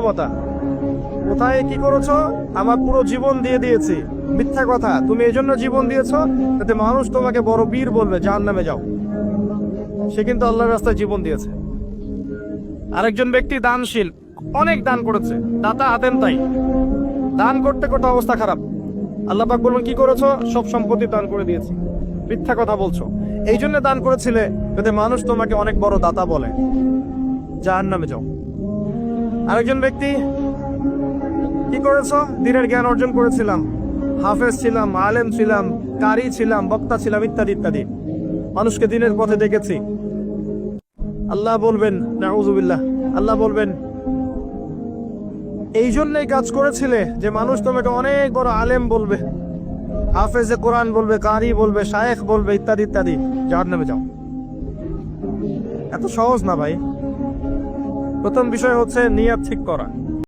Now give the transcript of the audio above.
কথা কোথায় কি করেছো? আমার পুরো জীবন দিয়ে দিয়েছি। মিথ্যা কথা। তুমি এই জন্য জীবন দিয়েছো যাতে মানুষ তোমাকে বড় বীর বলবে, জাহান্নামে যাও। সে কিন্তু আল্লাহর রাস্তায় জীবন দিয়েছে। আরেকজন ব্যক্তি দানশীল, অনেক দান করেছে, দাতা হাতেম তাই, দান করতে করতে অবস্থা খারাপ। আল্লাহ পাক বলুন কি করেছো? সব সম্পত্তি দান করে দিয়েছি। মিথ্যা কথা বলছো। এই জন্য দান করেছিলে যাতে মানুষ তোমাকে অনেক বড় দাতা বলে, জাহান্নামে যাও। আরেকজন ব্যক্তি কি করেছো? দিনের জ্ঞান অর্জন করেছিলাম, হাফেজ ছিলাম, আলেম ছিলাম, কারি ছিলাম, বক্তা ছিলাম, ইত্যাদি ইত্যাদি, মানুষকে দিনের পথে ডেকেছি। আল্লাহ বলবেন নাউযুবিল্লাহ, আল্লাহ বলবেন এই জন্যই কাজ করেছিলে যে মানুষ তোমাকে অনেক বড় আলেম বলবে, হাফেজে কোরআন বলবে, কারি বলবে, শায়েখ বলবে, ইত্যাদি ইত্যাদি, জাহান্নামে যাও। এত সহজ না ভাই। প্রথম বিষয় হচ্ছে নিয়ত ঠিক করা।